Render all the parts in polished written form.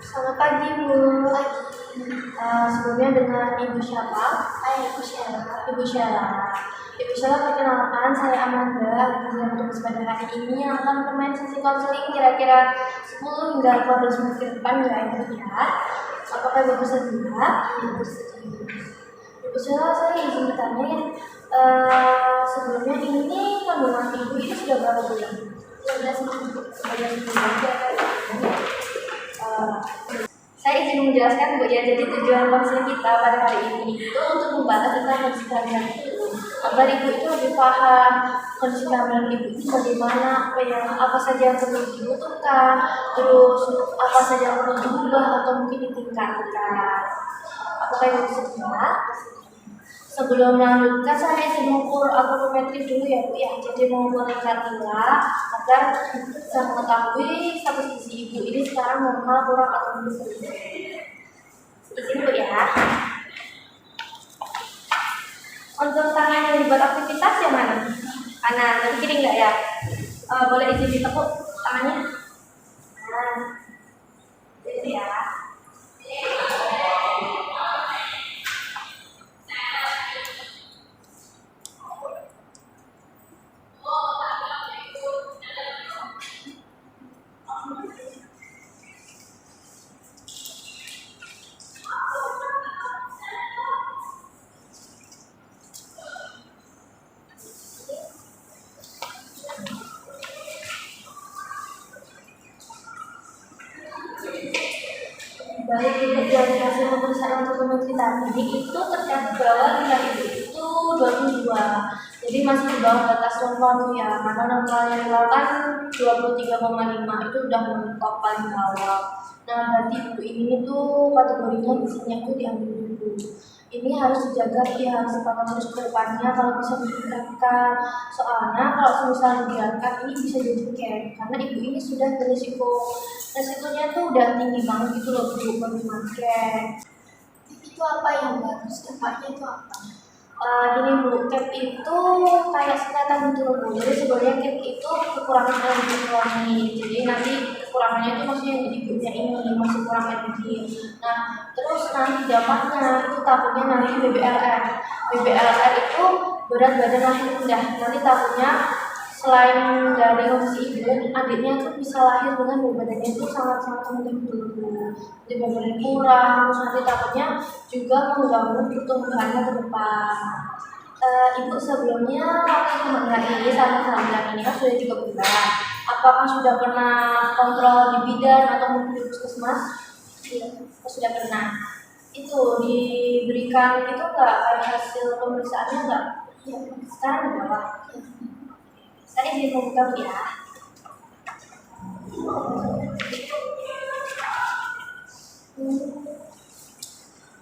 Selamat pagi, Bu. Sebelumnya dengan Ibu siapa? Ibu Sheila. Ibu Sheila. Ibu Sheila, perkenalkan, saya Amanda, yang bertugas pada hari ini yang akan bermain sesi konseling kira-kira 10 hingga 15 menit ke depan ya, Ibu ya. Apakah Ibu bersedia? Ibu setuju. Ibu Sheila, saya izin bertanya ya. Sebelumnya ini kandungan Ibu itu sudah berapa bulan? 12 minggu. 11 bulan kira-kira. Saya izin menjelaskan Bu ya, jadi tujuan konseling kita pada hari ini itu untuk membahas tentang kondisi kehamilan Ibu, agar Ibu itu lebih paham kondisi kehamilan Ibu itu bagaimana, apa saja yang perlu dibutuhkan, terus apa saja yang perlu diubah atau mungkin ditingkatkan. Apakah Ibu setuju? Sebelum melanjutkan, saya izin mengukur algometri dulu ya Bu ya. Jadi mengukur rekatila agar bisa mengetahui status gizi Ibu ini sekarang normal, kurang atau lebih. Izin Bu ya. Untuk tangan yang dibuat aktivitas yang mana? Kanan, tapi kiri enggak ya? Boleh izin ditekuk tangannya. Nah, jadi ya. Baik, Ibu, dari hasil pemeriksaan algometri tadi itu tercatat bahwa nilai Ibu itu 22. Jadi masih di bawah batas normal ya. Karena normalnya dilakukan 23,5 itu udah mentok paling bawah. Nah, berarti Ibu ini tuh kategorinya gizinya itu diambil dulu. Ini harus dijaga, dia harus dipantau terus ke depannya kalau bisa ditingkatkan. Soalnya kalau misalnya dibiarkan ini bisa jadi karena Ibu ini sudah resikonya tuh udah tinggi banget gitu loh Bu, bagi makan. Itu apa yang harus dampaknya itu apa? Gini Bu, cap itu kayak sekatan gitu loh Bu. Jadi sebenarnya cap itu kekurangan energi alami. Jadi nanti kekurangannya itu maksudnya yang jadi punya ini masih kurang energi. Nah, terus nanti dampaknya itu takutnya nanti BBLR. BBLR itu berat badan lahir rendah. Nanti takutnya selain dari kondisi ibu, adiknya tuh bisa lahir dengan berat badannya itu sangat-sangat penting dulu. Jadi berat badan kurang, terus nanti takutnya juga mengganggu pertumbuhannya ke depan. Ibu sebelumnya waktu mengenai sama kehamilan ini kan sudah 3 bulan. Apakah sudah pernah kontrol di bidan atau mungkin di puskesmas? Iya. Sudah pernah. Itu diberikan itu enggak kayak hasil pemeriksaannya enggak? Iya. Sekarang berapa? Saya izin membuka ya.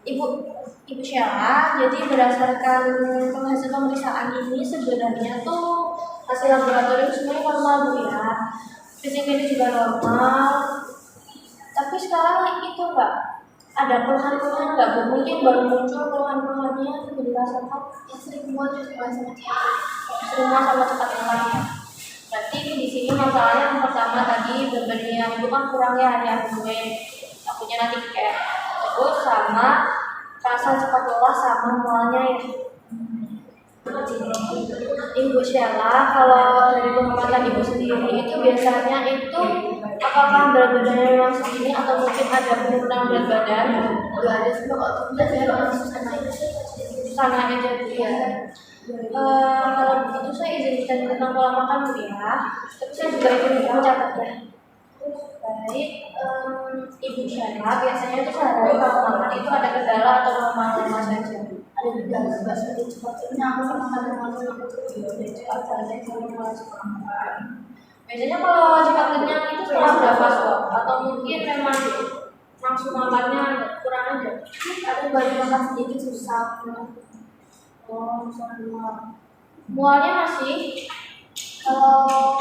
Ibu Sheila, jadi berdasarkan hasil pemeriksaan ini sebenarnya tuh hasil laboratorium semuanya normal Bu ya. Fisik ini juga normal. Tapi sekarang itu enggak ada keluhan-keluhan enggak Bu? Mungkin baru muncul keluhan-keluhannya dirasakan Yang sering mual juga sama semua sama cepat hilang ya. Berarti di sini masalahnya yang pertama tadi bebannya itu kan kurang ya hanya gue takutnya nanti kayak terus sama rasa cepat lelah sama mualnya ya. Ibu Sheila, kalau dari pengamatan Ibu sendiri itu biasanya itu apakah berat badannya memang segini atau mungkin ada penurunan berat badan? Enggak ada sih kok tuh langsung Sana aja Bu ya. Kalau begitu saya izin bicara tentang pola makan Bu ya. Tapi saya juga ingin mencatat ya. Baik, Ibu Sheila biasanya itu sehari kalau makan itu ada kendala atau normal-normal saja? ada juga seperti cepat kenyang sama makan cepat selesai sama mulai suka makan. Biasanya kalau cepat kenyang itu setelah berapa soal? Atau mungkin memang langsung makannya kurang aja? Ada baru makan sedikit susah. Oh, misalnya mualnya masih? Kalau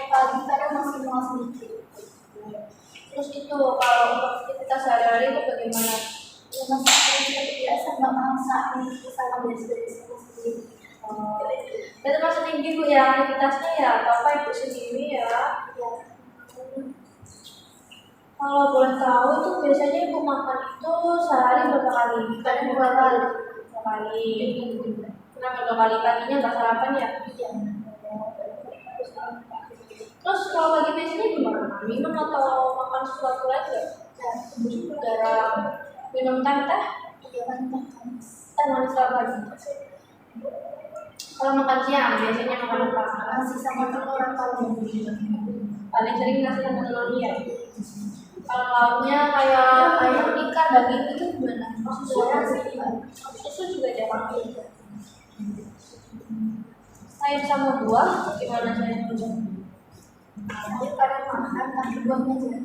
pagi kadang masih mual sedikit. Terus itu kalau untuk aktivitas sehari-hari itu bagaimana? Ya masih seperti biasa, nggak maksa sama biasa-biasa sendiri. Itu masih tinggi Bu ya aktivitasnya ya, Bapak Ibu sendiri ya. Kalau boleh tahu itu biasanya ibu makan itu sehari berapa kali? Kadang 2 kali. 2 kali. Kenapa 2 kali? Paginya nggak sarapan ya? Iya. Terus kalau pagi biasanya gimana? Minum atau makan sesuatu lagi ya? Ya, Garam, minum teh? iya kan. Teh manis apa aja? Kalau makan siang biasanya makan apa? Nasi sama telur atau Paling sering nasi sama telur ya. Kalau lauknya kayak ayam, ikan, daging itu gimana? Susu juga jarang. Sayur sama buah gimana sayur buah? Saya kadang makan tapi buahnya aja.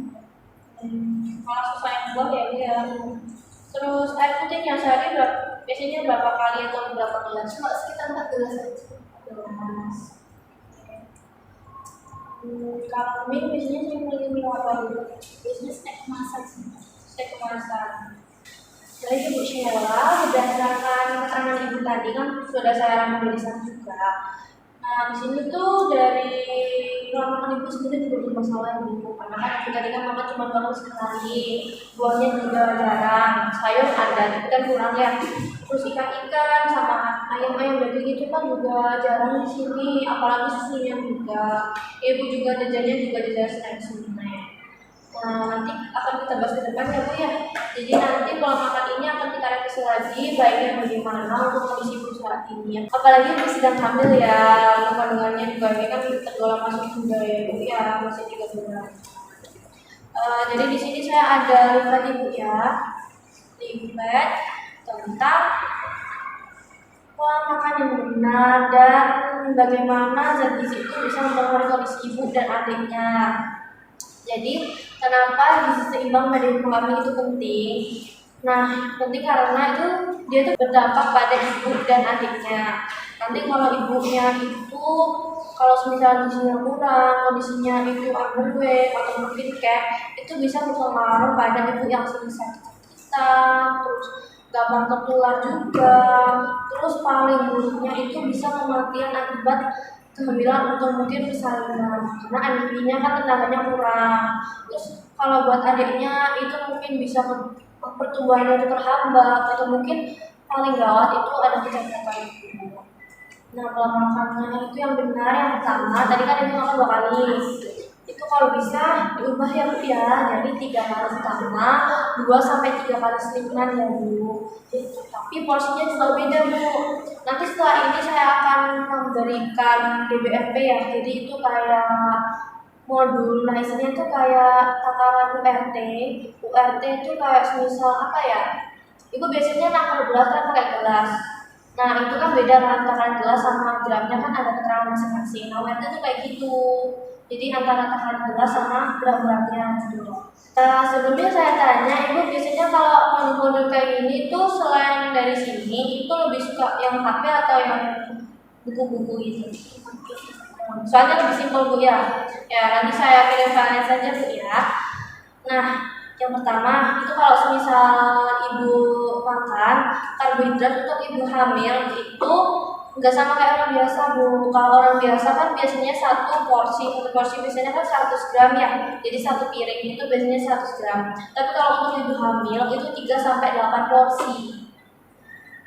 Kalau susu sayur buah ya dia. Terus air putihnya sehari biasanya berapa kali atau berapa gelas? Cuma sekitar 4 gelas aja. Kalau mie biasanya saya milih mie apa dulu? Biasanya snack masak sih. Saya kemasan. Jadi Ibu Sheila, berdasarkan keterangan Ibu tadi kan sudah saya rangkum juga. Nah, di sini tuh dari pola makan Ibu sendiri juga bermasalah Ibu. Karena kan Ibu tadi kan makan cuma baru sekali, buahnya juga jarang, sayur ada, tapi kan kurang ya. Terus ikan-ikan sama ayam-ayam daging itu kan juga jarang di sini, apalagi susunya juga. Ibu juga jajannya juga jajan snack sebenarnya. Nah, nanti akan kita bahas ke depan ya Bu ya. Jadi nanti pola makan ini akan kita revisi lagi baiknya bagaimana untuk kondisi ibu saat ini. Apalagi ibu sedang hamil ya, kandungannya juga ini kan tergolong masuk juga ya Bu ya, masih 3 bulan. Jadi di sini saya ada leaflet Ibu ya, leaflet tentang pola makan yang benar dan bagaimana zat gizi itu bisa mempengaruhi kondisi ibu dan adiknya. Jadi kenapa gizi seimbang pada ibu hamil itu penting? Nah, penting karena itu dia tuh berdampak pada ibu dan adiknya. Nanti kalau ibunya itu kalau misalnya gizinya kurang, kondisinya itu underweight atau mungkin kayak itu bisa berpengaruh pada ibu yang sering sakit-sakitan, terus gampang tertular juga. Terus paling buruknya itu bisa kematian akibat kehamilan atau mungkin persalinan karena anemia kan tenaganya kurang. Terus kalau buat adiknya itu mungkin bisa pertumbuhannya itu terhambat atau mungkin paling gawat itu ada kecacat ibu. Nah, pola makannya itu yang benar yang pertama tadi kan ibu makan 2 kali. Itu kalau bisa diubah ya Bu ya, jadi 3 kali pertama 2 sampai 3 kali selipnan ya Bu. Tapi porsinya juga beda Bu. Nanti setelah ini saya akan memberikan DBFP ya, jadi itu kayak modul. Nah isinya itu kayak takaran URT. URT itu kayak semisal apa ya? Ibu biasanya nakar gelas kan pakai gelas. Nah itu kan beda kan takaran gelas sama gramnya kan ada keterangan masing-masing. Nah URT itu kayak gitu. Jadi antara takaran gelas sama gram-gramnya gitu. Sebelumnya saya tanya, Ibu biasanya kalau modul-modul kayak gini tuh selain dari sini, itu lebih suka yang HP atau yang buku-buku gitu? Soalnya lebih simpel Bu ya. Ya nanti saya kirim filenya saja Bu ya. Nah, yang pertama itu kalau semisal Ibu makan karbohidrat untuk Ibu hamil itu nggak sama kayak orang biasa Bu. Kalau orang biasa kan biasanya satu porsi biasanya kan 100 gram ya. Jadi satu piring itu biasanya 100 gram. Tapi kalau untuk ibu hamil itu 3 sampai 8 porsi.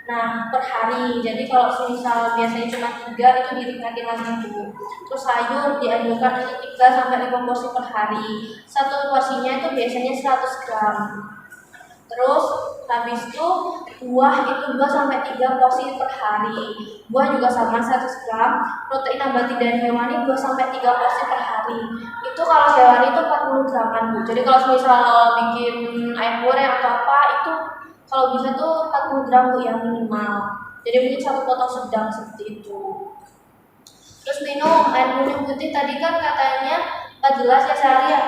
Nah, per hari. Jadi kalau misal biasanya cuma 3 itu ditingkatin lagi Bu. Terus sayur dianjurkan untuk 3 sampai 5 porsi per hari. Satu porsinya itu biasanya 100 gram. Terus habis itu buah itu 2 sampai 3 porsi per hari. Buah juga sama 100 gram. Protein nabati dan hewani 2 sampai 3 porsi per hari. Itu kalau hewani itu 40 graman Bu. Jadi kalau misal bikin ayam goreng atau apa itu kalau bisa tuh 40 gram Bu yang minimal. Jadi mungkin satu potong sedang seperti itu. Terus minum air putih tadi kan katanya 4 gelas ya sehari ya.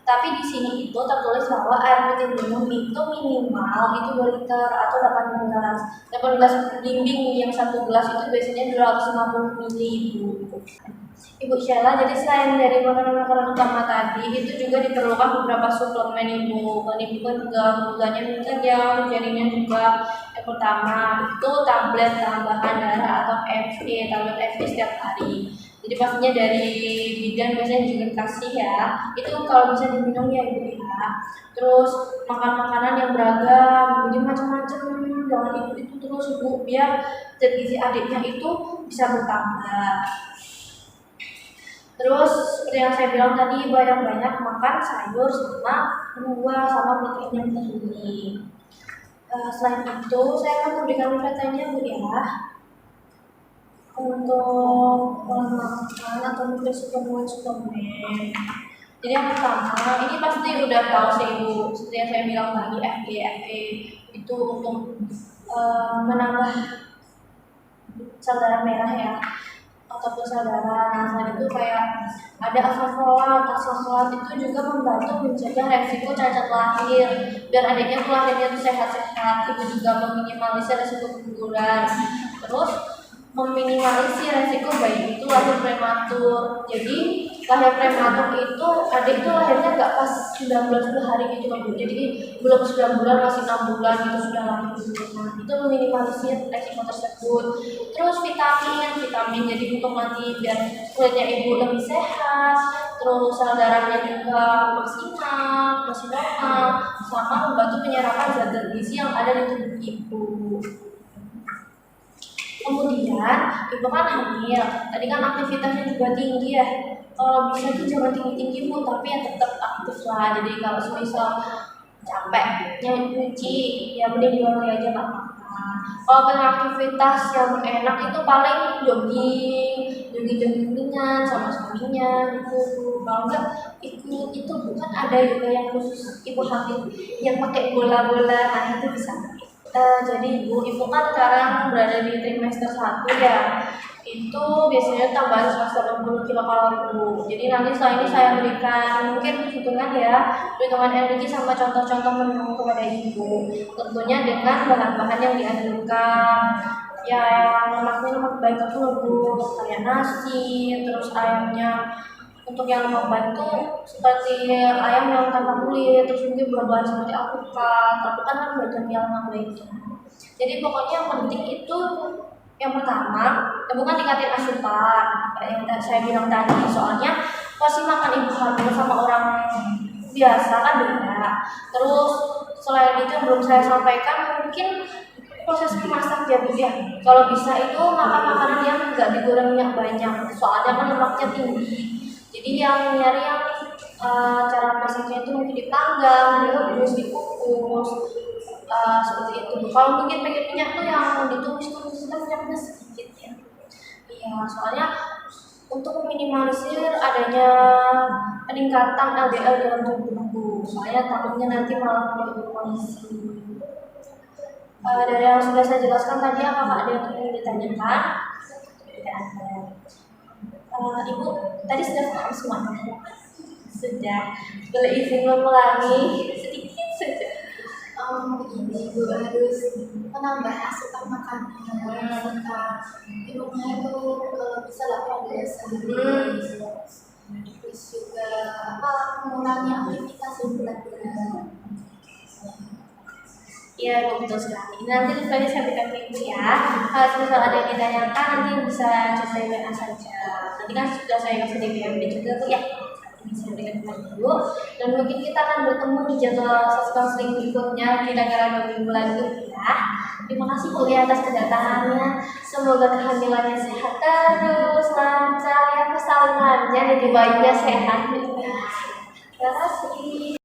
Tapi di sini itu tertulis bahwa air putih minum itu minimal itu 2 liter atau 8 gelas. 8 gelas bimbing yang 1 gelas itu biasanya 250 ml Ibu Sheila. Jadi selain dari makanan-makanan utama tadi itu juga diperlukan beberapa suplemen Ibu. Dan Ibu kan juga kebutuhannya mungkin yang jaringan juga. Yang pertama itu tablet tambahan darah atau FE, tablet FE setiap hari. Jadi pastinya dari bidan biasanya juga dikasih ya. Itu kalau bisa diminum ya Ibu ya. Terus makan makanan yang beragam, jadi macam-macam, jangan itu terus ibu, biar zat gizi adiknya itu bisa bertambah. Terus seperti yang saya bilang tadi, banyak-banyak makan sayur sama buah sama protein yang tinggi. Selain itu saya akan memberikan referensinya Bu ya, untuk pola makan atau mungkin suplemen. Jadi yang pertama, ini pasti udah tahu sih Ibu, seperti yang saya bilang tadi, FE itu untuk menambah sel darah merah ya, ataupun sel darah. Nah, selain itu kayak ada asam folat itu juga membantu mencegah resiko cacat lahir, biar adiknya tuh lahirnya tuh sehat-sehat. Itu juga meminimalisir resiko keguguran. Terus meminimalisir resiko bayi itu lahir prematur. Jadi lahir prematur itu adik itu lahirnya nggak pas 19 hari gitu kan Bu. Jadi belum 9 bulan, masih 6 bulan itu sudah lahir. Nah, itu meminimalisir resiko tersebut. Terus vitamin jadi untuk nanti biar kulitnya ibu lebih sehat, terus sel darahnya juga maksimal, masih normal, sama membantu penyerapan zat gizi yang ada di tubuh ibu. Kemudian ibu kan hamil, tadi kan aktivitasnya juga tinggi ya. Kalau bisa tuh jangan tinggi-tinggi Bu, tapi ya tetap aktif lah. Jadi kalau misal capek nyuci, ya mending di rumah aja nggak apa-apa. Kalau beraktivitas yang enak itu paling jogging ringan sama suaminya gitu. Kalau enggak ikut itu, bukan ada yoga yang khusus ibu hamil yang pakai bola-bola, nah itu bisa. Jadi ibu kan sekarang berada di trimester 1 ya, itu biasanya tambahan 160 kilokalori Bu. Jadi nanti setelah ini saya berikan mungkin hitungan energi sama contoh-contoh menu kepada ibu, tentunya dengan bahan-bahan yang dianjurkan. Ya, yang lemak baik itu Bu, kayak nasi, terus ayamnya. Untuk yang lemak baik itu seperti ayam yang tanpa kulit, terus mungkin buah-buahan seperti alpukat kan banyak yang lemak baik. Jadi pokoknya yang penting itu yang pertama, bukan tingkatin asupan yang saya bilang tadi, soalnya pasti makan ibu hamil sama orang biasa kan beda. Terus selain itu yang belum saya sampaikan, mungkin proses memasak ya Bu ya. Kalau bisa itu makan makanan yang nggak digoreng minyak banyak, soalnya kan lemaknya tinggi. Jadi yang nyari yang cara masaknya itu mungkin dipanggang, direbus, dikukus, seperti itu. Kalau mungkin pengen minyak tuh yang ditumis-tumis itu minyaknya sedikit ya. Iya, soalnya untuk meminimalisir adanya peningkatan LDL dalam tubuh, soalnya takutnya nanti malah berkondisi. Dari yang sudah saya jelaskan tadi, apakah ada yang ingin ditanyakan? Tidak ada. Ibu tadi sudah paham semuanya? Sudah. Boleh izin mengulangi sedikit saja. Begini, Ibu harus menambah asupan makanan. Di rumah itu bisa 18 hari. Terus juga mengurangi aktivitas yang berat-berat. Iya, betul sekali. Nanti tadi saya berikan ke Ibu ya. Kalau misal ada yang ditanyakan, nanti bisa chat WA saja. Nanti kan sudah saya kasih di BMB juga Bu ya. Bisa berikan ke Ibu. Dan mungkin kita akan bertemu di jadwal konseling berikutnya kira-kira 2 minggu lagi ya. Terima kasih Bu ya atas kedatangannya. Semoga kehamilannya sehat terus, lancar ya, persalinannya, jadi bayinya sehat. Terima kasih.